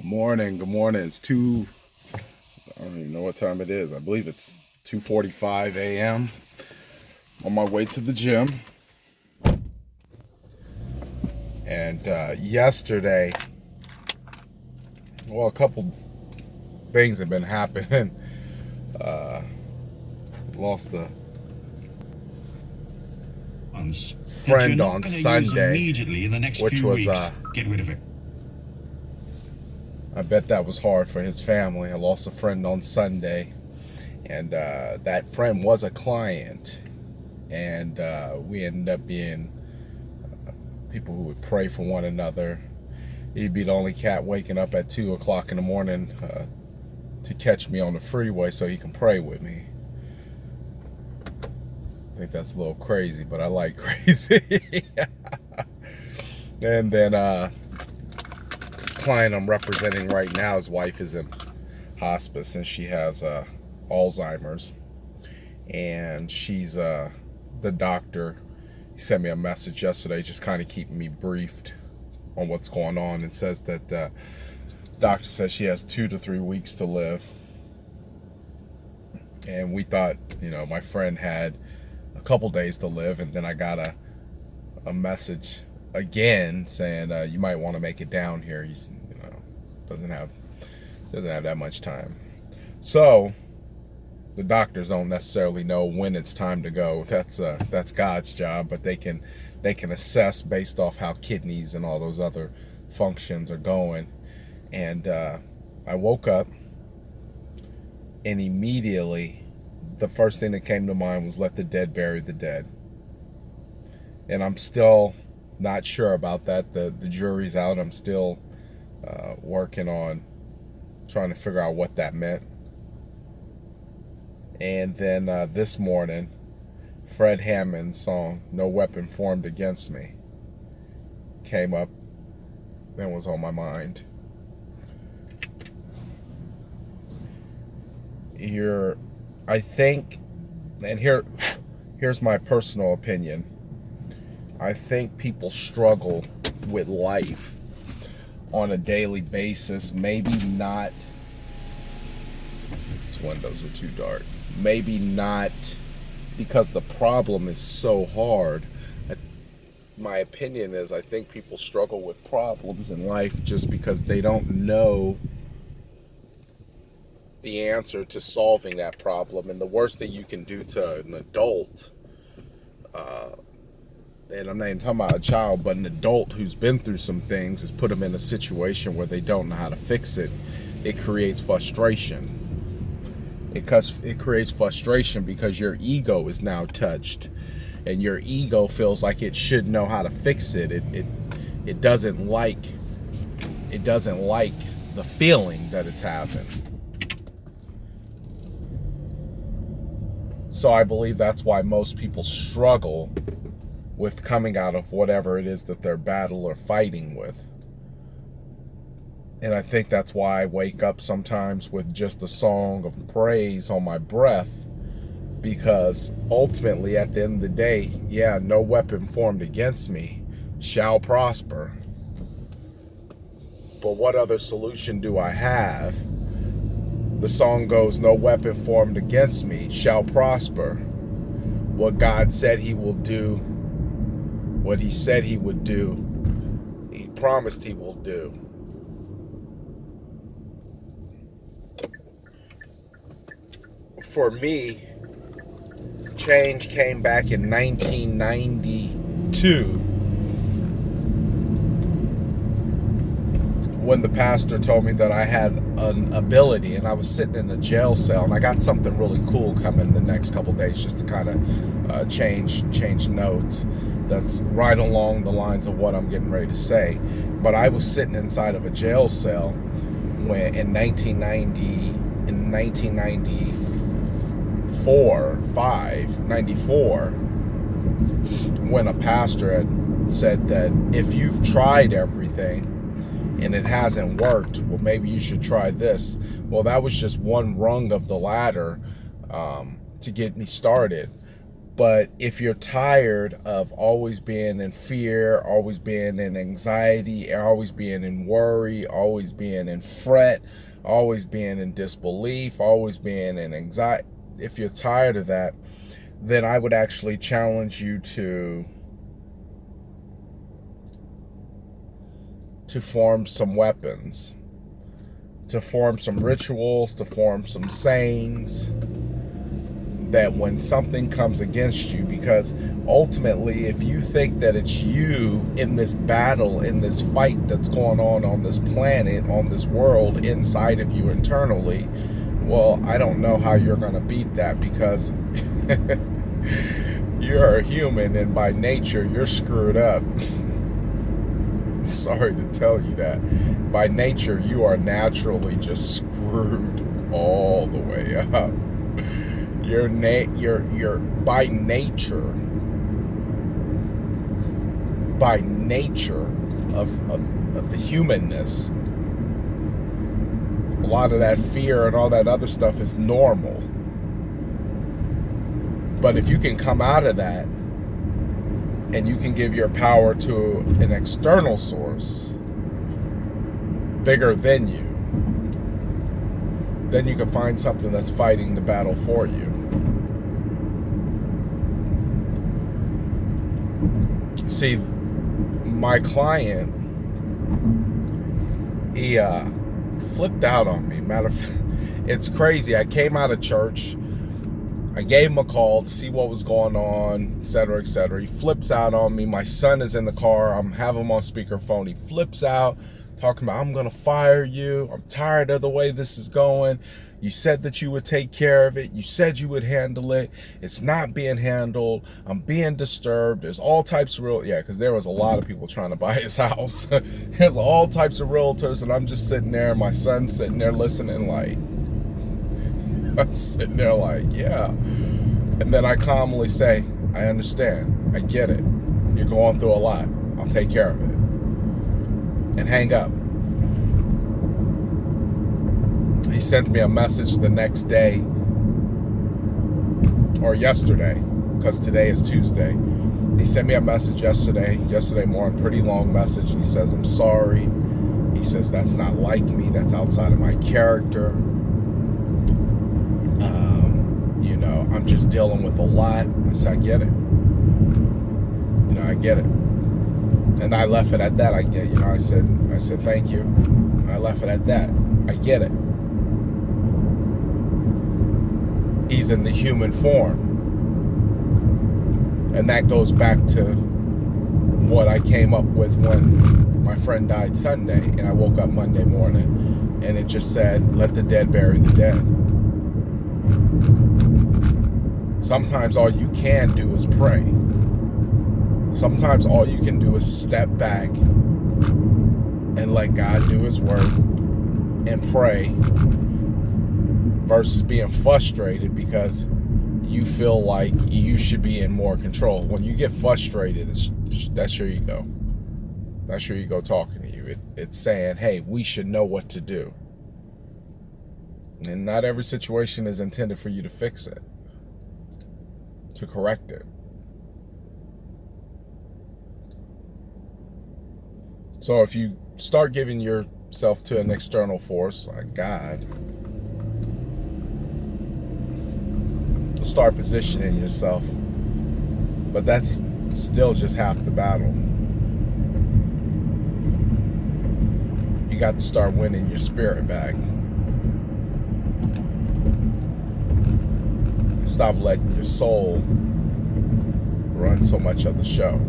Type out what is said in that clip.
Good morning. I don't even know what time it is. I believe it's 2:45 a.m. On my way to the gym. And yesterday, a couple things have been happening. Lost a friend on Sunday, which was, get rid of it. I bet that was hard for his family. I lost a friend on Sunday, and that friend was a client, and we ended up being people who would pray for one another. He'd be the only cat waking up at 2 o'clock in the morning to catch me on the freeway so he can pray with me. I think that's a little crazy, but I like crazy. And then client I'm representing right now, his wife is in hospice and she has Alzheimer's, and she's the doctor. He sent me a message yesterday just kind of keeping me briefed on what's going on, and says that doctor says she has 2 to 3 weeks to live. And we thought, my friend had a couple days to live, and then I got a message again saying you might want to make it down here. He's doesn't have that much time. So the doctors don't necessarily know when it's time to go. That's God's job, but they can assess based off how kidneys and all those other functions are going. And I woke up, and immediately the first thing that came to mind was let the dead bury the dead. And I'm still not sure about that. The jury's out. I'm still working on trying to figure out what that meant. And then this morning, Fred Hammond's song "No Weapon Formed Against Me" came up and was on my mind. I think, and here's my personal opinion, I think people struggle with life on a daily basis. Maybe not, these windows are too dark, maybe not because the problem is so hard. My opinion is I think people struggle with problems in life just because they don't know the answer to solving that problem. And the worst thing you can do to an adult, and I'm not even talking about a child, but an adult who's been through some things, is put them in a situation where they don't know how to fix it. It creates frustration. It creates frustration because your ego is now touched, and your ego feels like it should know how to fix it. It doesn't like the feeling that it's having. So I believe that's why most people struggle with coming out of whatever it is that they're battling or fighting with. And I think that's why I wake up sometimes with just a song of praise on my breath, because ultimately at the end of the day, no weapon formed against me shall prosper. But what other solution do I have? The song goes, no weapon formed against me shall prosper. What God said he will do, what he said he would do, he promised he will do. For me, change came back in 1992 when the pastor told me that I had an ability, and I was sitting in a jail cell, and I got something really cool coming the next couple days just to kind of change notes that's right along the lines of what I'm getting ready to say. But I was sitting inside of a jail cell when in 94, when a pastor had said that if you've tried everything and it hasn't worked, well, maybe you should try this. Well, that was just one rung of the ladder to get me started. But if you're tired of always being in fear, always being in anxiety, always being in worry, always being in fret, always being in disbelief, always being in anxiety, if you're tired of that, then I would actually challenge you to form some weapons, to form some rituals, to form some sayings, that when something comes against you, because ultimately if you think that it's you in this battle, in this fight that's going on this planet, on this world, inside of you internally, well, I don't know how you're going to beat that, because you're a human and by nature you're screwed up. Sorry to tell you that. By nature you are naturally just screwed all the way up. You're by nature of the humanness, a lot of that fear and all that other stuff is normal. But if you can come out of that and you can give your power to an external source bigger than you, then you can find something that's fighting the battle for you. See, my client, he flipped out on me. Matter of fact, it's crazy. I came out of church. I gave him a call to see what was going on, etc., etc. He flips out on me. My son is in the car. I'm having him on speakerphone. He flips out, talking about, I'm going to fire you. I'm tired of the way this is going. You said that you would take care of it. You said you would handle it. It's not being handled. I'm being disturbed. There's all types of because there was a lot of people trying to buy his house. There's all types of realtors, and I'm just sitting there. My son's sitting there listening like, I'm sitting there like, yeah. And then I calmly say, I understand. I get it. You're going through a lot. I'll take care of it. And hang up. He sent me a message the next day, or yesterday, because today is Tuesday. He sent me a message yesterday morning, pretty long message. He says, I'm sorry. He says, that's not like me. That's outside of my character. I'm just dealing with a lot. I said, I get it. I get it. And I left it at that. I said, thank you. I left it at that. I get it. He's in the human form. And that goes back to what I came up with when my friend died Sunday, and I woke up Monday morning, and it just said, let the dead bury the dead. Sometimes all you can do is pray. Sometimes all you can do is step back and let God do his work and pray, versus being frustrated because you feel like you should be in more control. When you get frustrated, that's your ego. That's your ego talking to you. It's saying, hey, we should know what to do. And not every situation is intended for you to fix it, to correct it. So if you start giving yourself to an external force, like God, you'll start positioning yourself. But that's still just half the battle. You got to start winning your spirit back. Stop letting your soul run so much of the show.